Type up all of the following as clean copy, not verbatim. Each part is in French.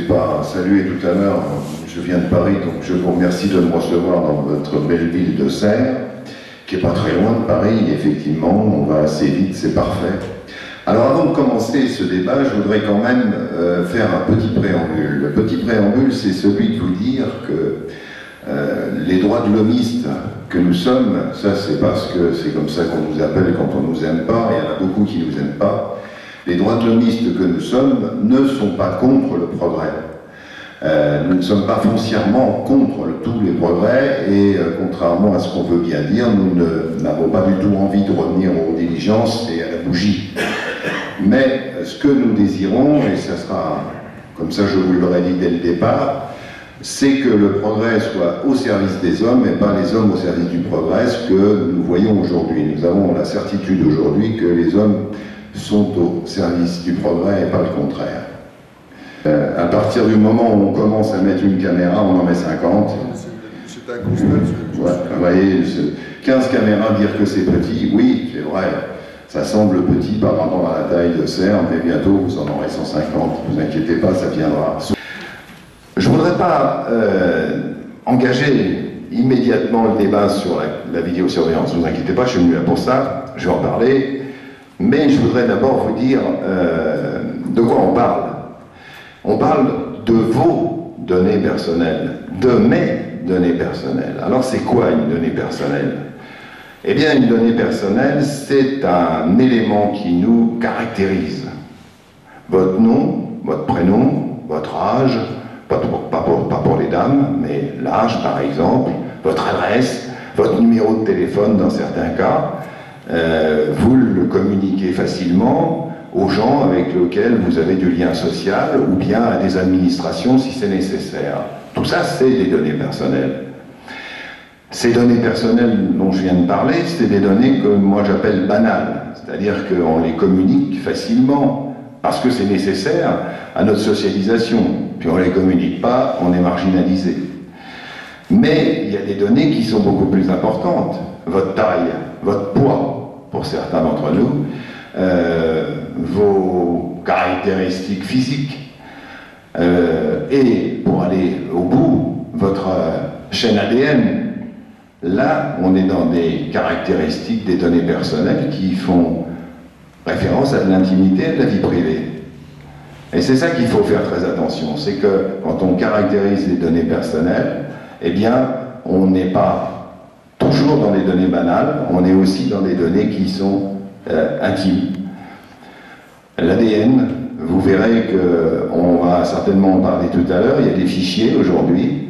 pas salué tout à l'heure, je viens de Paris, donc je vous remercie de me recevoir dans votre belle ville de Serres, qui n'est pas très loin de Paris, effectivement, on va assez vite, c'est parfait. Alors avant de commencer ce débat, je voudrais quand même faire un petit préambule. Le petit préambule, c'est celui de vous dire que les droits de l'homiste que nous sommes, ça c'est parce que c'est comme ça qu'on nous appelle quand on nous aime pas, et il y en a beaucoup qui nous aiment pas. Les droits de l'homiste que nous sommes ne sont pas contre le progrès. Nous ne sommes pas foncièrement contre tous les progrès et contrairement à ce qu'on veut bien dire, nous n'avons pas du tout envie de revenir aux diligences et à la bougie. Mais ce que nous désirons, et ça sera comme ça je vous l'aurais dit dès le départ, c'est que le progrès soit au service des hommes et pas les hommes au service du progrès, ce que nous voyons aujourd'hui. Nous avons la certitude aujourd'hui que les hommes sont au service du progrès et pas le contraire. À partir du moment où on commence à mettre une caméra, on en met 50. C'est un constat. Ouais, vous voyez, 15 caméras, dire que c'est petit, oui, c'est vrai. Ça semble petit par rapport à la taille de Serres, mais bientôt vous en aurez 150. Ne vous inquiétez pas, ça viendra. Je ne voudrais pas engager immédiatement le débat sur la vidéosurveillance. Ne vous inquiétez pas, je suis venu là pour ça, je vais en parler. Mais je voudrais d'abord vous dire de quoi on parle. On parle de vos données personnelles, de mes données personnelles. Alors c'est quoi une donnée personnelle? Eh bien une donnée personnelle, c'est un élément qui nous caractérise. Votre nom, votre prénom, votre âge, pas pour les dames, mais l'âge par exemple, votre adresse, votre numéro de téléphone dans certains cas, vous le communiquez facilement aux gens avec lesquels vous avez du lien social ou bien à des administrations si c'est nécessaire. Tout ça, c'est des données personnelles. Ces données personnelles dont je viens de parler, c'est des données que moi j'appelle banales, c'est-à-dire qu'on les communique facilement parce que c'est nécessaire à notre socialisation. Puis on ne les communique pas, on est marginalisé. Mais il y a des données qui sont beaucoup plus importantes. Votre taille, votre poids, pour certains d'entre nous, vos caractéristiques physiques, et pour aller au bout, votre chaîne ADN. Là, on est dans des caractéristiques des données personnelles qui font référence à de l'intimité et de la vie privée. Et c'est ça qu'il faut faire très attention, c'est que quand on caractérise les données personnelles, eh bien, on n'est pas toujours dans les données banales, on est aussi dans des données qui sont intimes. L'ADN, vous verrez qu'on va certainement en parler tout à l'heure, il y a des fichiers aujourd'hui,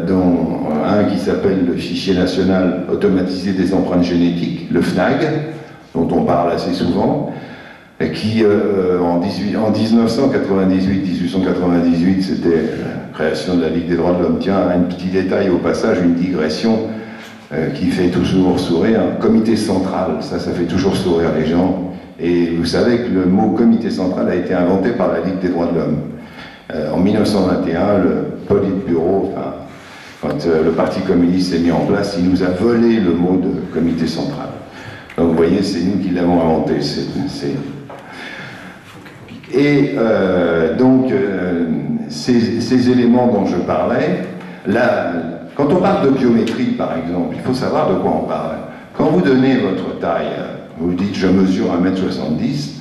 dont un qui s'appelle le Fichier National Automatisé des Empreintes Génétiques, le FNAG, dont on parle assez souvent, et qui en 1998, c'était la création de la Ligue des droits de l'homme. Tiens, un petit détail au passage, une digression qui fait toujours sourire, un comité central, ça fait toujours sourire les gens. Et vous savez que le mot comité central a été inventé par la Ligue des droits de l'homme. En 1921, le Politburo, enfin, quand le Parti communiste s'est mis en place, il nous a volé le mot de comité central. Donc vous voyez, c'est nous qui l'avons inventé. Ces éléments dont je parlais, là, quand on parle de biométrie par exemple, il faut savoir de quoi on parle. Quand vous donnez votre taille, vous dites je mesure 1m70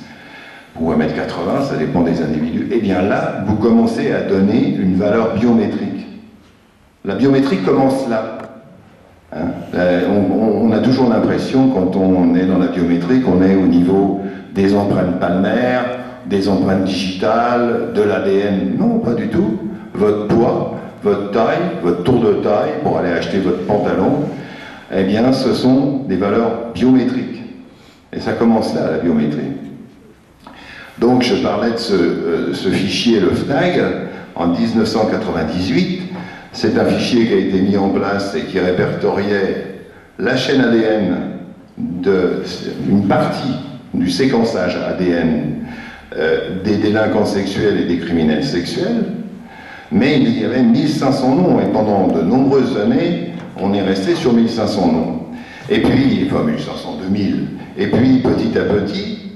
ou 1m80, ça dépend des individus, et bien là, vous commencez à donner une valeur biométrique. La biométrie commence là. Hein? On a toujours l'impression, quand on est dans la biométrie, qu'on est au niveau des empreintes palmaires, des empreintes digitales, de l'ADN. Non, pas du tout. Votre poids, votre taille, votre tour de taille, pour aller acheter votre pantalon, eh bien, ce sont des valeurs biométriques. Et ça commence là, la biométrie. Donc, je parlais de ce fichier, le FNAG, en 1998. C'est un fichier qui a été mis en place et qui répertoriait la chaîne ADN d'une partie du séquençage ADN des délinquants sexuels et des criminels sexuels, mais il y avait 1500 noms, et pendant de nombreuses années, on est resté sur 1500 noms. Et puis, enfin 1500, 2000, et puis petit à petit,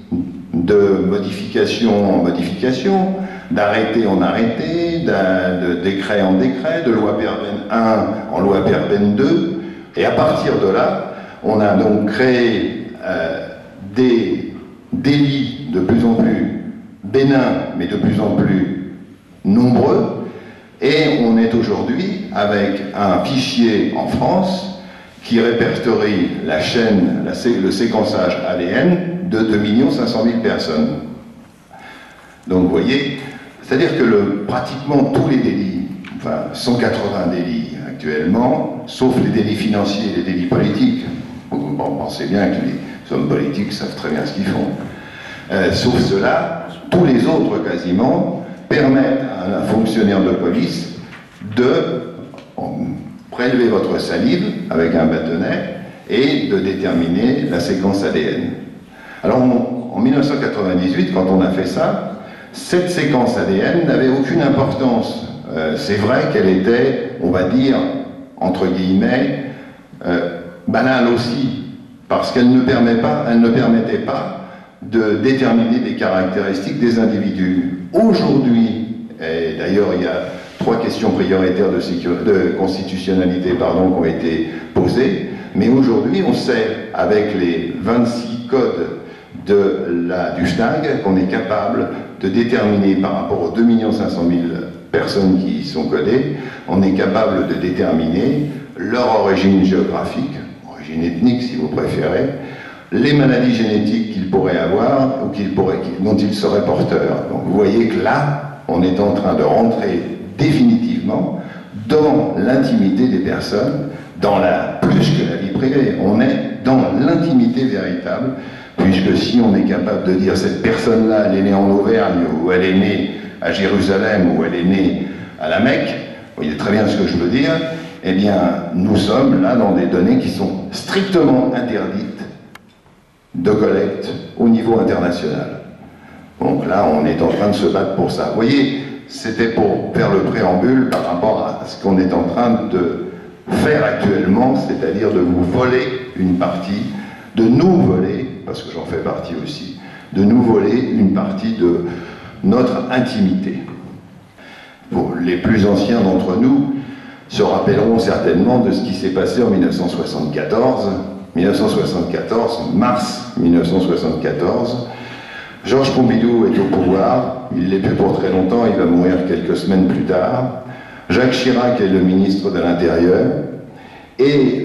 de modification en modification, d'arrêté en arrêté, de décret en décret, de loi Perben 1 en loi Perben 2. Et à partir de là, on a donc créé des délits de plus en plus bénins, mais de plus en plus nombreux. Et on est aujourd'hui avec un fichier en France qui répertorie la chaîne, le séquençage ADN de 2 500 000 personnes. Donc vous voyez, c'est-à-dire que pratiquement tous les délits, enfin 180 délits actuellement, sauf les délits financiers et les délits politiques, vous pensez bien que les hommes politiques savent très bien ce qu'ils font, sauf cela, tous les autres quasiment permettent à un fonctionnaire de police de prélever votre salive avec un bâtonnet et de déterminer la séquence ADN. Alors en 1998, quand on a fait ça, cette séquence ADN n'avait aucune importance. C'est vrai qu'elle était, on va dire, entre guillemets, banale aussi, parce qu'elle ne permettait pas de déterminer des caractéristiques des individus. Aujourd'hui, et d'ailleurs il y a 3 questions prioritaires de constitutionnalité qui ont été posées, mais aujourd'hui on sait, avec les 26 codes du FNAG, qu'on est capable de déterminer par rapport aux 2 500 000 personnes qui y sont codées, on est capable de déterminer leur origine géographique, origine ethnique si vous préférez, les maladies génétiques qu'ils pourraient avoir ou dont ils seraient porteurs. Donc vous voyez que là, on est en train de rentrer définitivement dans l'intimité des personnes, plus que la vie privée, on est dans l'intimité véritable, puisque si on est capable de dire cette personne-là, elle est née en Auvergne, ou elle est née à Jérusalem, ou elle est née à la Mecque, vous voyez très bien ce que je veux dire, eh bien, nous sommes là dans des données qui sont strictement interdites de collecte au niveau international. Donc là, on est en train de se battre pour ça. Vous voyez, c'était pour faire le préambule par rapport à ce qu'on est en train de faire actuellement, c'est-à-dire de vous voler une partie, de nous voler, parce que j'en fais partie aussi, de nous voler une partie de notre intimité. Bon, les plus anciens d'entre nous se rappelleront certainement de ce qui s'est passé en 1974. 1974, mars 1974, Georges Pompidou est au pouvoir, il l'est plus pour très longtemps, il va mourir quelques semaines plus tard. Jacques Chirac est le ministre de l'Intérieur, et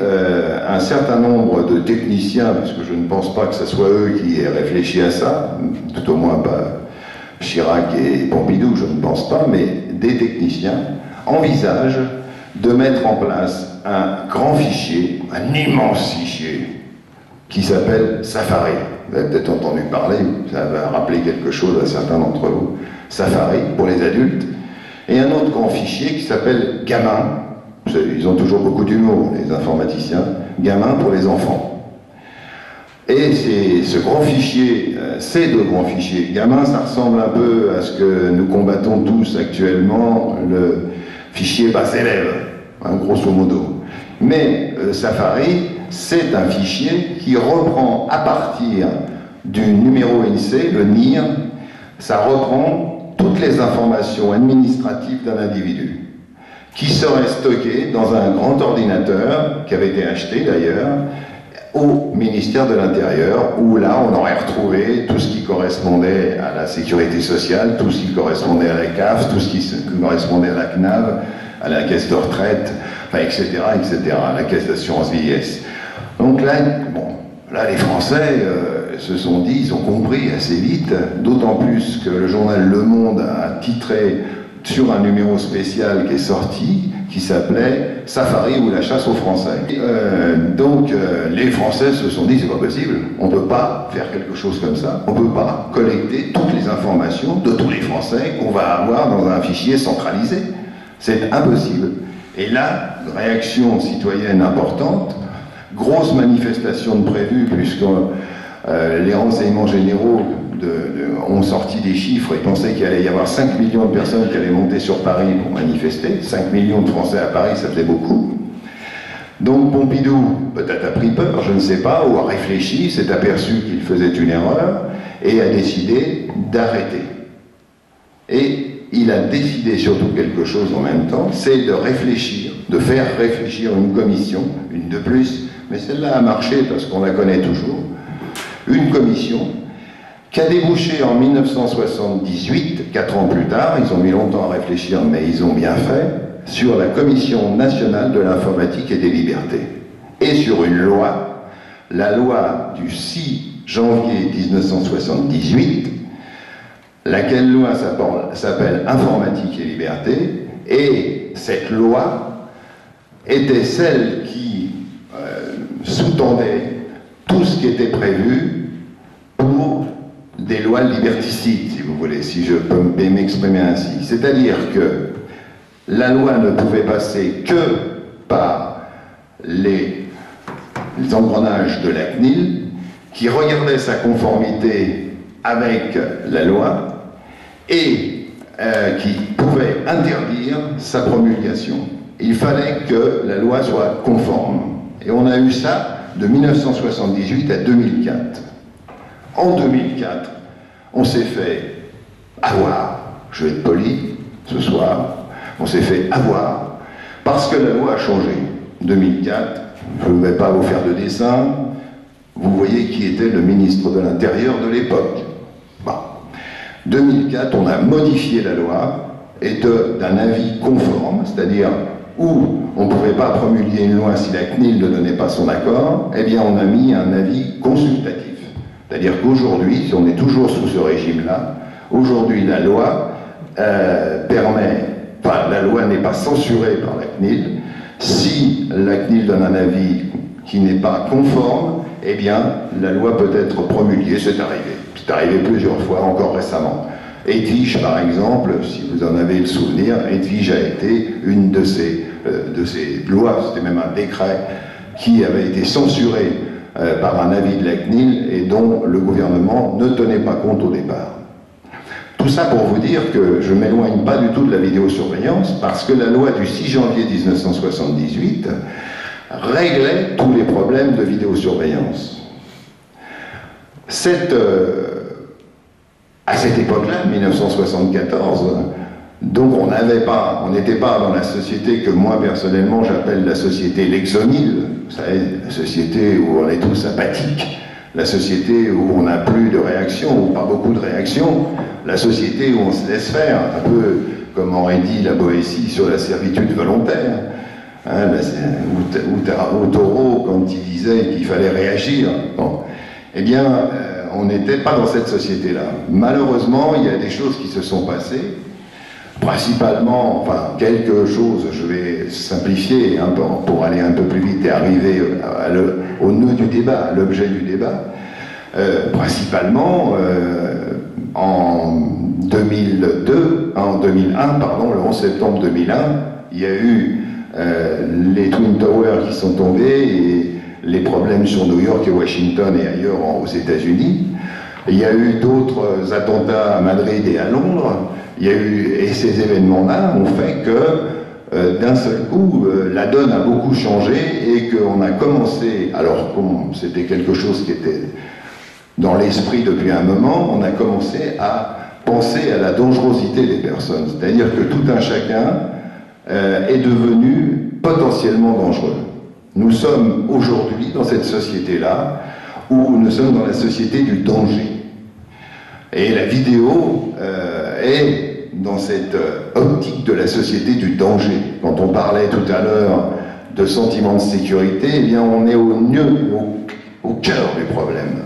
un certain nombre de techniciens, parce que je ne pense pas que ce soit eux qui aient réfléchi à ça, tout au moins pas Chirac et Pompidou, je ne pense pas, mais des techniciens envisagent de mettre en place un grand fichier, un immense fichier, qui s'appelle Safari. Vous avez peut-être entendu parler, ça va rappeler quelque chose à certains d'entre vous. Safari, pour les adultes. Et un autre grand fichier qui s'appelle Gamin. Ils ont toujours beaucoup d'humour, les informaticiens. Gamin pour les enfants. Et ce grand fichier, ces 2 grands fichiers, Gamin, ça ressemble un peu à ce que nous combattons tous actuellement, le fichier bas élève, hein, grosso modo. Mais Safari, c'est un fichier qui reprend à partir du numéro INSEE, le NIR, ça reprend toutes les informations administratives d'un individu, qui seraient stockées dans un grand ordinateur, qui avait été acheté d'ailleurs, au ministère de l'Intérieur, où là on aurait retrouvé tout ce qui correspondait à la sécurité sociale, tout ce qui correspondait à la CAF, tout ce qui correspondait à la CNAV, à la caisse de retraite, enfin, etc., à la caisse d'assurance vieillesse. Donc là, bon, là les Français se sont dit, ils ont compris assez vite, d'autant plus que le journal Le Monde a titré sur un numéro spécial qui est sorti, qui s'appelait Safari ou la chasse aux Français. Donc les Français se sont dit, c'est pas possible, on ne peut pas faire quelque chose comme ça, on ne peut pas collecter toutes les informations de tous les Français qu'on va avoir dans un fichier centralisé. C'est impossible. Et là, réaction citoyenne importante, grosse manifestation de prévue, puisque les renseignements généraux ont sorti des chiffres et pensaient qu'il allait y avoir 5 millions de personnes qui allaient monter sur Paris pour manifester. 5 millions de Français à Paris, ça faisait beaucoup. Donc Pompidou, peut-être a pris peur, je ne sais pas, ou a réfléchi, s'est aperçu qu'il faisait une erreur, et a décidé d'arrêter. Et il a décidé surtout quelque chose en même temps, c'est de réfléchir, de faire réfléchir une commission, une de plus, mais celle-là a marché parce qu'on la connaît toujours, une commission qui a débouché en 1978, 4 ans plus tard, ils ont mis longtemps à réfléchir, mais ils ont bien fait, sur la Commission nationale de l'informatique et des libertés, et sur une loi, la loi du 6 janvier 1978, laquelle loi s'appelle Informatique et Liberté, et cette loi était celle qui sous-tendait tout ce qui était prévu pour des lois liberticides, si vous voulez, si je peux m'exprimer ainsi. C'est-à-dire que la loi ne pouvait passer que par les engrenages de la CNIL, qui regardait sa conformité avec la loi, et qui pouvait interdire sa promulgation. Il fallait que la loi soit conforme. Et on a eu ça de 1978 à 2004. En 2004, on s'est fait avoir, je vais être poli ce soir, on s'est fait avoir parce que la loi a changé. 2004, je ne vais pas vous faire de dessin, vous voyez qui était le ministre de l'Intérieur de l'époque. 2004, on a modifié la loi, et d'un avis conforme, c'est-à-dire où on ne pouvait pas promulguer une loi si la CNIL ne donnait pas son accord, eh bien on a mis un avis consultatif. C'est-à-dire qu'aujourd'hui, si on est toujours sous ce régime-là, aujourd'hui la loi la loi n'est pas censurée par la CNIL. Si la CNIL donne un avis qui n'est pas conforme, eh bien la loi peut être promulguée, c'est arrivé. C'est arrivé plusieurs fois, encore récemment. Edwige, par exemple, si vous en avez le souvenir, Edwige a été une de ces lois, c'était même un décret, qui avait été censuré par un avis de la CNIL et dont le gouvernement ne tenait pas compte au départ. Tout ça pour vous dire que je ne m'éloigne pas du tout de la vidéosurveillance, parce que la loi du 6 janvier 1978 réglait tous les problèmes de vidéosurveillance. À cette époque-là, 1974, donc on n'était pas dans la société que moi personnellement j'appelle la société Lexomil, vous savez, la société où on est tous apathiques, la société où on n'a plus de réaction, ou pas beaucoup de réaction, la société où on se laisse faire, un peu comme aurait dit la Boétie sur la servitude volontaire, hein, ou Thoreau quand il disait qu'il fallait réagir. Bon. Eh bien, on n'était pas dans cette société-là. Malheureusement, il y a des choses qui se sont passées, principalement, enfin, quelque chose, je vais simplifier un peu pour aller un peu plus vite et arriver au nœud du débat, à l'objet du débat. Principalement, en 2001, pardon, le 11 septembre 2001, il y a eu les Twin Towers qui sont tombés et les problèmes sur New York et Washington et ailleurs aux États-Unis. Il y a eu d'autres attentats à Madrid et à Londres. Et ces événements-là ont fait que, d'un seul coup, la donne a beaucoup changé et qu'on a commencé, alors c'était quelque chose qui était dans l'esprit depuis un moment, on a commencé à penser à la dangerosité des personnes. C'est-à-dire que tout un chacun est devenu potentiellement dangereux. Nous sommes aujourd'hui dans cette société-là où nous sommes dans la société du danger. Et la vidéo est dans cette optique de la société du danger. Quand on parlait tout à l'heure de sentiment de sécurité, eh bien on est au cœur du problème.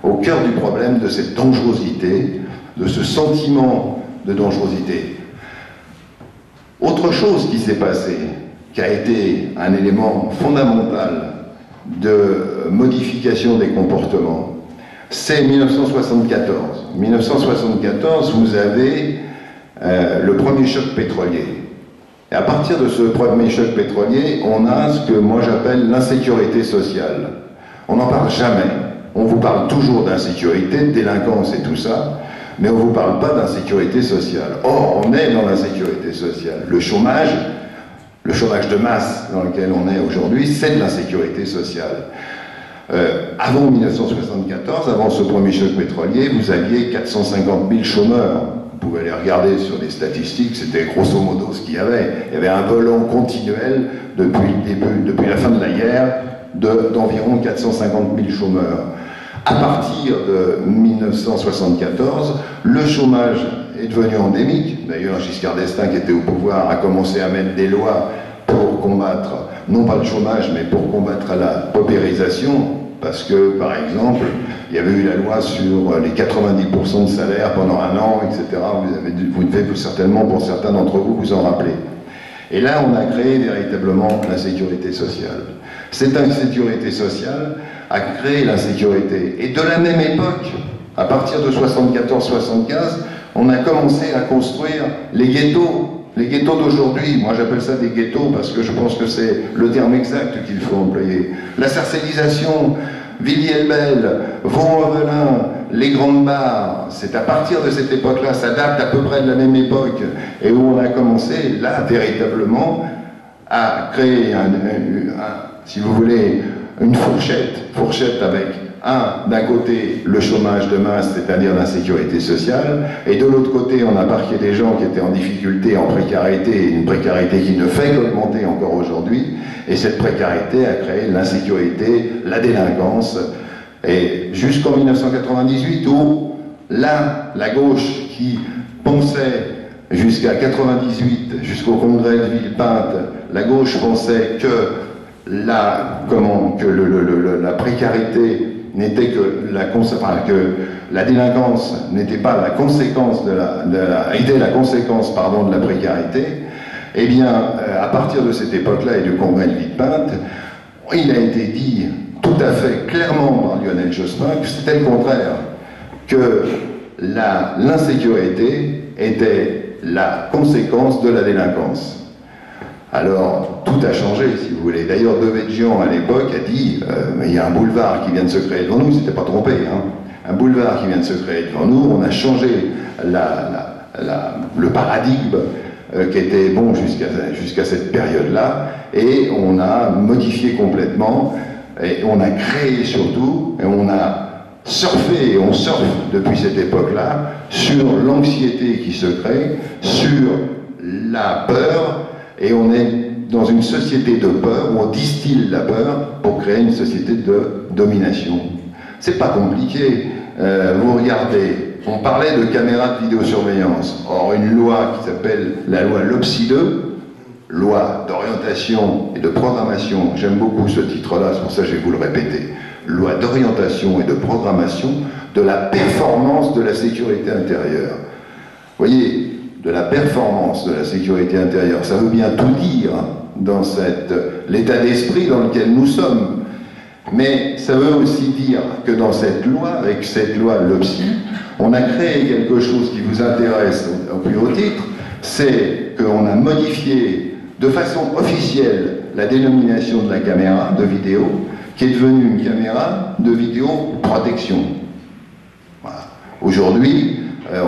Au cœur du problème de cette dangerosité, de ce sentiment de dangerosité. Autre chose qui s'est passé, qui a été un élément fondamental de modification des comportements, c'est 1974. 1974, vous avez le premier choc pétrolier. Et à partir de ce premier choc pétrolier, on a ce que moi j'appelle l'insécurité sociale. On n'en parle jamais. On vous parle toujours d'insécurité, de délinquance et tout ça, mais on ne vous parle pas d'insécurité sociale. Or, on est dans l'insécurité sociale. Le chômage de masse dans lequel on est aujourd'hui, c'est de l'insécurité sociale. Avant 1974, avant ce premier choc pétrolier, vous aviez 450 000 chômeurs. pouvez aller regarder sur les statistiques, c'était grosso modo ce qu'il y avait. Il y avait un volant continuel depuis la fin de la guerre d'environ 450 000 chômeurs. À partir de 1974, le chômage est devenu endémique. D'ailleurs, Giscard d'Estaing, qui était au pouvoir, a commencé à mettre des lois pour combattre, non pas le chômage, mais pour combattre la paupérisation. Parce que, par exemple, il y avait eu la loi sur les 90% de salaire pendant un an, etc. Vous devez certainement, pour certains d'entre vous, vous en rappeler. Et là, on a créé véritablement la sécurité sociale. Cette insécurité sociale a créé l'insécurité. Et de la même époque, à partir de 74-75, on a commencé à construire les ghettos. Les ghettos d'aujourd'hui, moi j'appelle ça des ghettos parce que je pense que c'est le terme exact qu'il faut employer. La sarcélisation, Villiers-le-Bel, Vaux-en-Velin, les grandes barres, c'est à partir de cette époque-là, ça date à peu près de la même époque, et où on a commencé, là, véritablement, à créer, si vous voulez, une fourchette avec d'un côté, le chômage de masse, c'est-à-dire l'insécurité sociale, et de l'autre côté, on a parqué des gens qui étaient en difficulté, en précarité, une précarité qui ne fait qu'augmenter encore aujourd'hui, et cette précarité a créé l'insécurité, la délinquance, et jusqu'en 1998, où là, la gauche qui pensait jusqu'à 98, jusqu'au congrès de Villepinte, la gauche pensait que la précarité n'était que la délinquance n'était pas la conséquence était la conséquence, pardon, de la précarité. Eh bien, à partir de cette époque-là et du congrès de Villepinte, il a été dit tout à fait clairement par Lionel Jospin que c'était le contraire, que l'insécurité était la conséquence de la délinquance. Alors, tout a changé, si vous voulez. D'ailleurs, Devedjian, à l'époque, a dit mais il y a un boulevard qui vient de se créer devant nous, il ne s'était pas trompé, hein. Un boulevard qui vient de se créer devant nous, on a changé le paradigme qui était bon jusqu'à cette période-là, et on a modifié complètement, et on a créé surtout, et on a surfé, et on surfe depuis cette époque-là, sur l'anxiété qui se crée, sur la peur, et on est dans une société de peur, où on distille la peur pour créer une société de domination. C'est pas compliqué. Vous regardez, on parlait de caméras de vidéosurveillance. Or, une loi qui s'appelle la loi LOPSI 2, loi d'orientation et de programmation, j'aime beaucoup ce titre-là, c'est pour ça que je vais vous le répéter, loi d'orientation et de programmation de la performance de la sécurité intérieure. Vous voyez, de la performance de la sécurité intérieure, ça veut bien tout dire dans l'état d'esprit dans lequel nous sommes. Mais ça veut aussi dire que dans cette loi, avec cette loi LOPSI, on a créé quelque chose qui vous intéresse au plus haut titre, c'est qu'on a modifié de façon officielle la dénomination de la caméra de vidéo, qui est devenue une caméra de vidéoprotection. Voilà. Aujourd'hui,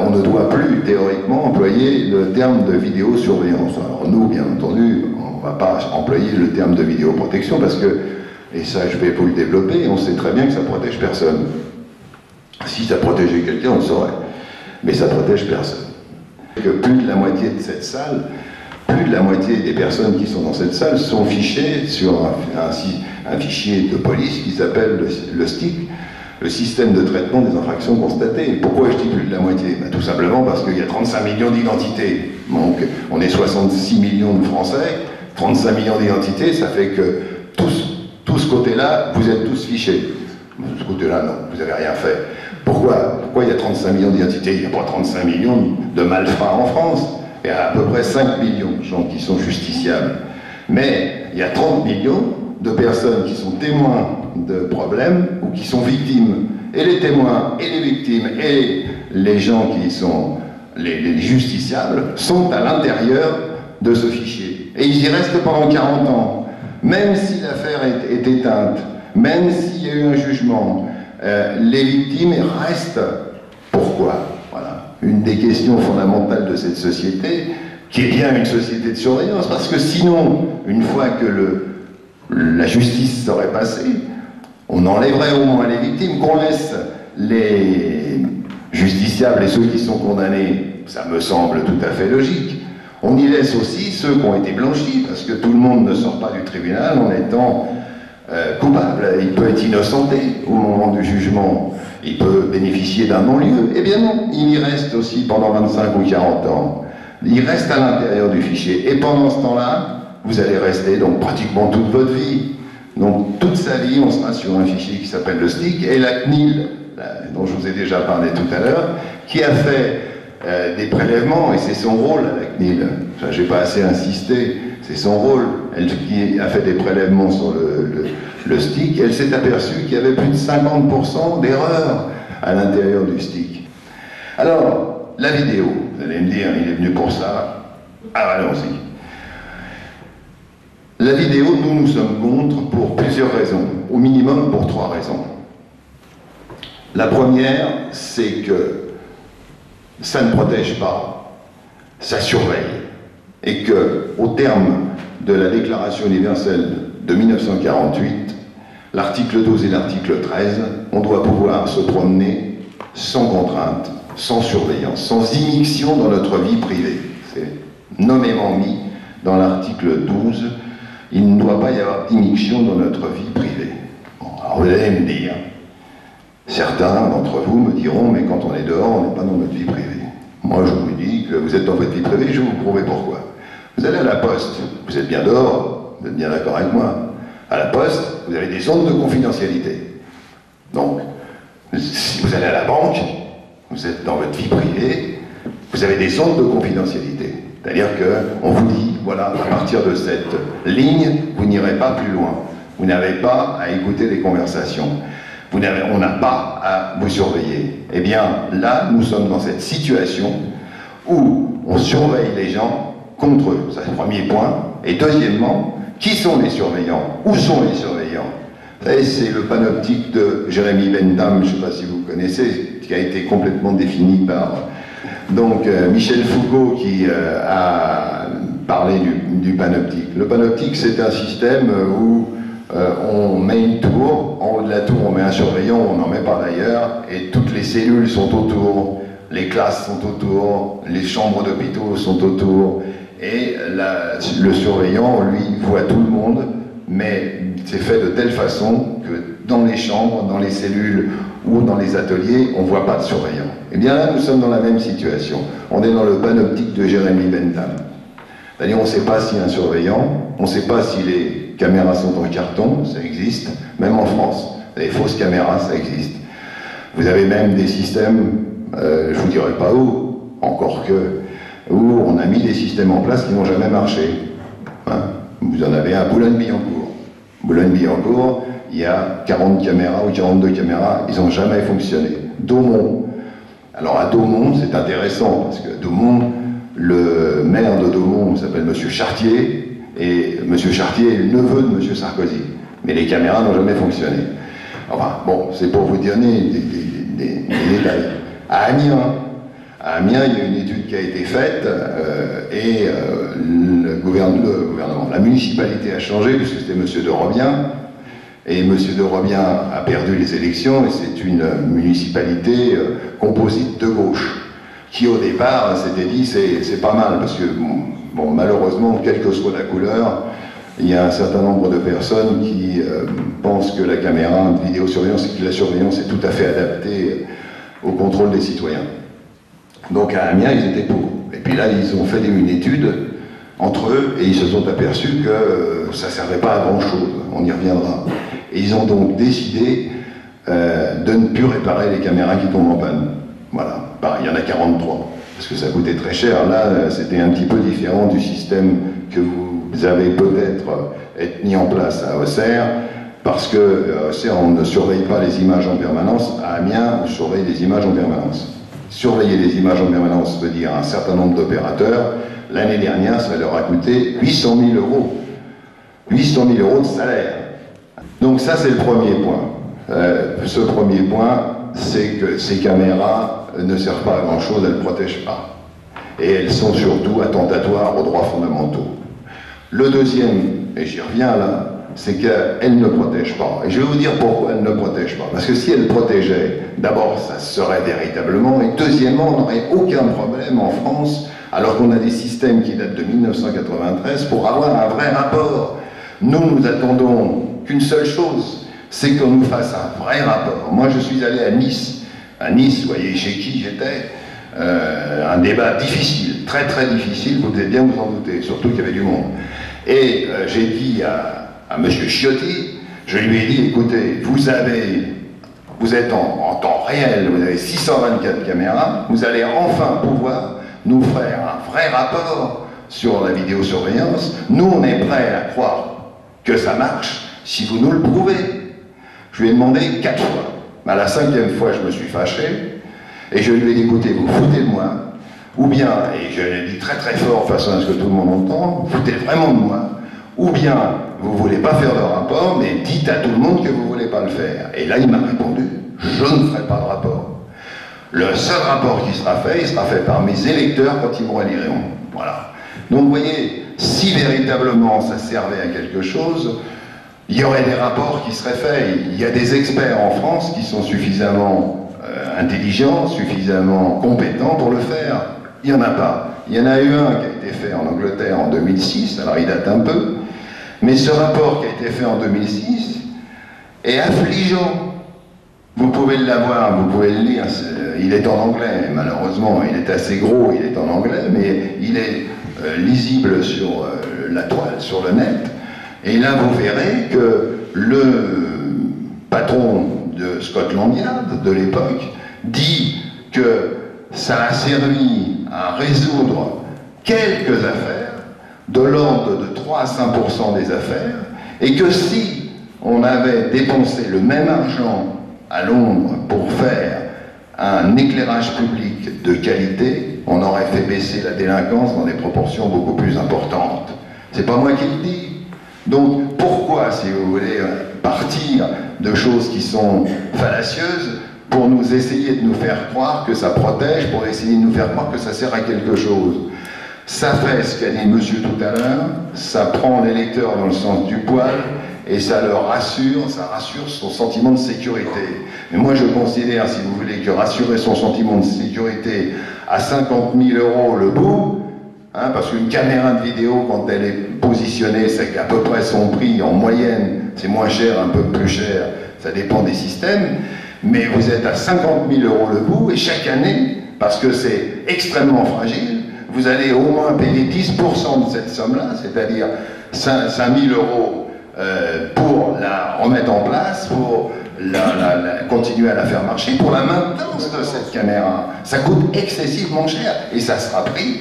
on ne doit plus théoriquement employer le terme de vidéosurveillance. Alors nous, bien entendu, on ne va pas employer le terme de vidéoprotection parce que, et ça je vais vous le développer, on sait très bien que ça ne protège personne. Si ça protégeait quelqu'un, on le saurait. Mais ça ne protège personne. Que plus de la moitié de cette salle, plus de la moitié des personnes qui sont dans cette salle sont fichées sur un fichier de police qui s'appelle le STIC, le système de traitement des infractions constatées. Pourquoi je dis plus de la moitié? Tout simplement parce qu'il y a 35 millions d'identités. Donc on est 66 millions de Français, 35 millions d'identités, ça fait que tout ce côté-là, vous êtes tous fichés. De ce côté-là, non, vous n'avez rien fait. Pourquoi il y a 35 millions d'identités? Il n'y a pas 35 millions de malfrats en France. Il y a à peu près 5 millions de gens qui sont justiciables. Mais il y a 30 millions de personnes qui sont témoins de problèmes ou qui sont victimes. Et les témoins, et les victimes, et les gens qui sont les justiciables sont à l'intérieur de ce fichier. Et ils y restent pendant 40 ans. Même si l'affaire est éteinte, même s'il y a eu un jugement, les victimes restent. Pourquoi? Voilà. Une des questions fondamentales de cette société, qui est bien une société de surveillance, parce que sinon, une fois que la justice serait passée, on enlèverait au moins les victimes, qu'on laisse les justiciables et ceux qui sont condamnés ça me semble tout à fait logique. On y laisse aussi ceux qui ont été blanchis, parce que tout le monde ne sort pas du tribunal en étant coupable. Il peut être innocenté au moment du jugement, il peut bénéficier d'un non-lieu. Eh bien non, il y reste aussi pendant 25 ou 40 ans. Il reste à l'intérieur du fichier. Et pendant ce temps-là, vous allez rester donc pratiquement toute votre vie. Donc toute sa vie, on sera sur un fichier qui s'appelle le STIC, et la CNIL, dont je vous ai déjà parlé tout à l'heure, qui a fait des prélèvements, et c'est son rôle à la CNIL, enfin, j'ai pas assez insisté, c'est son rôle, elle qui a fait des prélèvements sur le STIC, elle s'est aperçue qu'il y avait plus de 50% d'erreurs à l'intérieur du STIC. Alors, la vidéo, vous allez me dire, il est venu pour ça, alors allons-y. La vidéo, nous sommes contre pour plusieurs raisons, au minimum pour 3 raisons. La première, c'est que ça ne protège pas, ça surveille. Et que, au terme de la Déclaration universelle de 1948, l'article 12 et l'article 13, on doit pouvoir se promener sans contrainte, sans surveillance, sans immixtion dans notre vie privée. C'est nommément mis dans l'article 12, il ne doit pas y avoir d'immixtion dans notre vie privée. Bon, alors vous allez me dire, certains d'entre vous me diront, mais quand on est dehors, on n'est pas dans notre vie privée. Moi, je vous dis que vous êtes dans votre vie privée, je vais vous prouver pourquoi. Vous allez à la poste, vous êtes bien dehors, vous êtes bien d'accord avec moi. À la poste, vous avez des zones de confidentialité. Donc, si vous allez à la banque, vous êtes dans votre vie privée, vous avez des zones de confidentialité. C'est-à-dire qu'on vous dit, voilà, à partir de cette ligne, vous n'irez pas plus loin. Vous n'avez pas à écouter les conversations. On n'a pas à vous surveiller. Eh bien, là, nous sommes dans cette situation où on surveille les gens contre eux. C'est le premier point. Et deuxièmement, qui sont les surveillants? Où sont les surveillants? Vous savez, c'est le panoptique de Jérémy Bentham, je ne sais pas si vous connaissez, qui a été complètement défini par donc Michel Foucault, qui a parlé du panoptique. Le panoptique, c'est un système où on met une tour, en haut de la tour on met un surveillant, on n'en met pas d'ailleurs, et toutes les cellules sont autour, les classes sont autour, les chambres d'hôpitaux sont autour, et le surveillant, lui, voit tout le monde, mais c'est fait de telle façon que dans les chambres, dans les cellules ou dans les ateliers, on ne voit pas de surveillant. Et bien là, nous sommes dans la même situation. On est dans le panoptique de Jérémy Bentham. C'est-à-dire, on ne sait pas s'il y a un surveillant, on ne sait pas si les caméras sont en carton, ça existe, même en France. Les fausses caméras, ça existe. Vous avez même des systèmes, je ne vous dirai pas où, encore que, où on a mis des systèmes en place qui n'ont jamais marché. Hein? Vous en avez un à Boulogne-Billancourt. Boulogne-Billancourt, il y a 40 caméras ou 42 caméras, ils n'ont jamais fonctionné. Daumont. Alors à Daumont, c'est intéressant, parce que Daumont, le maire de Daumont s'appelle M. Chartier, et M. Chartier est le neveu de M. Sarkozy. Mais les caméras n'ont jamais fonctionné. Enfin, bon, c'est pour vous donner des détails. À Amiens, il y a une étude qui a été faite, et le gouvernement, la municipalité a changé, puisque c'était M. de Robien, et M. de Robien a perdu les élections, et c'est une municipalité composite de gauche, qui au départ s'était dit c'est pas mal, parce que bon, malheureusement, quelle que soit la couleur, il y a un certain nombre de personnes qui pensent que la caméra de vidéosurveillance et que la surveillance est tout à fait adaptée au contrôle des citoyens. Donc à Amiens, ils étaient pour. Et puis là, ils ont fait une étude entre eux, et ils se sont aperçus que ça ne servait pas à grand-chose. On y reviendra. Et ils ont donc décidé de ne plus réparer les caméras qui tombent en panne. Voilà. Bah, il y en a 43, parce que ça coûtait très cher. Là, c'était un petit peu différent du système que vous avez peut-être mis en place à Auxerre, parce que Auxerre, on ne surveille pas les images en permanence. À Amiens, on surveille les images en permanence. Surveiller les images en permanence veut dire un certain nombre d'opérateurs. L'année dernière, ça leur a coûté 800 000 euros. 800 000 euros de salaire. Donc ça, c'est le premier point. Ce premier point, c'est que ces caméras ne servent pas à grand-chose, elles ne protègent pas. Et elles sont surtout attentatoires aux droits fondamentaux. Le deuxième, et j'y reviens là, c'est qu'elle ne protège pas. Et je vais vous dire pourquoi elle ne protège pas. Parce que si elle protégeait, d'abord, ça serait véritablement, et deuxièmement, on n'aurait aucun problème en France, alors qu'on a des systèmes qui datent de 1993, pour avoir un vrai rapport. Nous attendons qu'une seule chose, c'est qu'on nous fasse un vrai rapport. Moi, je suis allé à Nice. À Nice, vous voyez chez qui j'étais, un débat difficile, très très difficile, vous devez bien vous en douter, surtout qu'il y avait du monde. Et j'ai dit à M. Ciotti, je lui ai dit, écoutez, vous êtes en temps réel, vous avez 624 caméras, vous allez enfin pouvoir nous faire un vrai rapport sur la vidéosurveillance. Nous, on est prêts à croire que ça marche si vous nous le prouvez. Je lui ai demandé 4 fois. À la 5e fois, je me suis fâché, et je lui ai dit, écoutez, vous foutez de moi, ou bien, et je l'ai dit très très fort, façon à ce que tout le monde entende, vous foutez vraiment de moi, ou bien, vous ne voulez pas faire de rapport, mais dites à tout le monde que vous ne voulez pas le faire. Et là, il m'a répondu, je ne ferai pas de rapport. Le seul rapport qui sera fait, il sera fait par mes électeurs quand ils me reliront. Voilà. Donc, vous voyez, si véritablement ça servait à quelque chose, il y aurait des rapports qui seraient faits. Il y a des experts en France qui sont suffisamment intelligents, suffisamment compétents pour le faire. Il n'y en a pas. Il y en a eu un qui a été fait en Angleterre en 2006, alors il date un peu, mais ce rapport qui a été fait en 2006 est affligeant. Vous pouvez l'avoir, vous pouvez le lire, il est en anglais, malheureusement, il est assez gros, il est en anglais, mais il est lisible sur la toile, sur le net. Et là, vous verrez que le patron de Scotland Yard de l'époque dit que ça a servi à résoudre quelques affaires, de l'ordre de 3 à 5% des affaires, et que si on avait dépensé le même argent à Londres pour faire un éclairage public de qualité, on aurait fait baisser la délinquance dans des proportions beaucoup plus importantes. C'est pas moi qui le dis. Donc pourquoi, si vous voulez, partir de choses qui sont fallacieuses pour nous essayer de nous faire croire que ça protège, pour essayer de nous faire croire que ça sert à quelque chose? Ça fait ce qu'a dit monsieur tout à l'heure, ça prend l'électeur dans le sens du poil et ça le rassure, ça rassure son sentiment de sécurité. Mais moi je considère, si vous voulez, que rassurer son sentiment de sécurité à 50 000 € le bout, hein, parce qu'une caméra de vidéo, quand elle est positionnée, c'est à peu près son prix en moyenne, c'est moins cher, un peu plus cher, ça dépend des systèmes, mais vous êtes à 50 000 € le bout, et chaque année, parce que c'est extrêmement fragile, vous allez au moins payer 10% de cette somme-là, c'est-à-dire 5 000 € pour la remettre en place, pour continuer à la faire marcher, pour la maintenance de cette caméra. Ça coûte excessivement cher, et ça sera pris,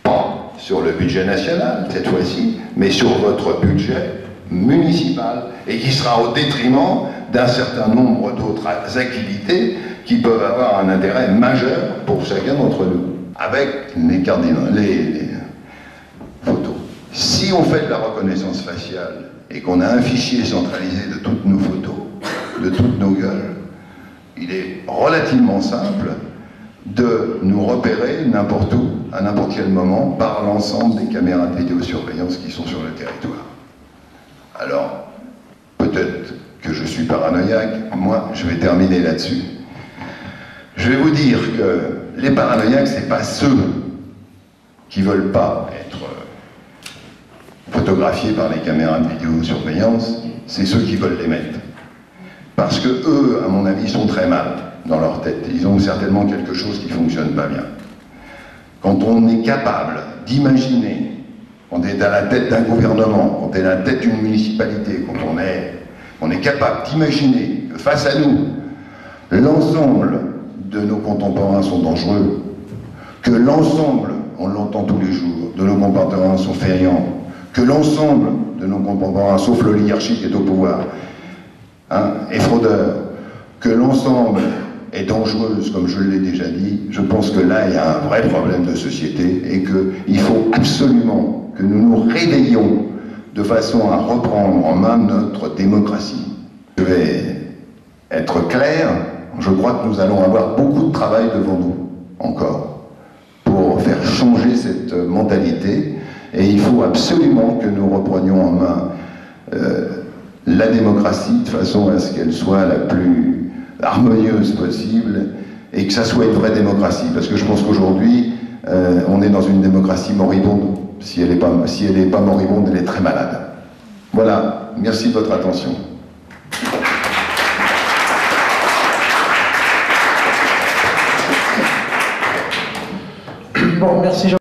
pas sur le budget national, cette fois-ci, mais sur votre budget municipal, et qui sera au détriment d'un certain nombre d'autres activités qui peuvent avoir un intérêt majeur pour chacun d'entre nous. Avec les photos. Si on fait de la reconnaissance faciale et qu'on a un fichier centralisé de toutes nos photos, de toutes nos gueules, il est relativement simple de nous repérer n'importe où, à n'importe quel moment, par l'ensemble des caméras de vidéosurveillance qui sont sur le territoire. Alors, peut-être que je suis paranoïaque, moi je vais terminer là-dessus. Je vais vous dire que les paranoïaques, ce n'est pas ceux qui ne veulent pas être photographiés par les caméras de vidéosurveillance, c'est ceux qui veulent les mettre. Parce que eux, à mon avis, sont très mal dans leur tête. Ils ont certainement quelque chose qui ne fonctionne pas bien. Quand on est capable d'imaginer, quand on est à la tête d'un gouvernement, quand on est à la tête d'une municipalité, quand on est capable d'imaginer que face à nous, l'ensemble de nos contemporains sont dangereux, que l'ensemble, on l'entend tous les jours, de nos contemporains sont fainéants, que l'ensemble de nos contemporains, sauf l'oligarchie qui est au pouvoir, hein, est fraudeur, que l'ensemble est dangereuse, comme je l'ai déjà dit, je pense que là, il y a un vrai problème de société et qu'il faut absolument que nous nous réveillions de façon à reprendre en main notre démocratie. Je vais être clair, je crois que nous allons avoir beaucoup de travail devant nous, encore, pour faire changer cette mentalité, et il faut absolument que nous reprenions en main la démocratie de façon à ce qu'elle soit la plus harmonieuse possible et que ça soit une vraie démocratie. Parce que je pense qu'aujourd'hui, on est dans une démocratie moribonde. Si elle n'est pas moribonde, elle est très malade. Voilà, merci de votre attention. Bon, merci Jean.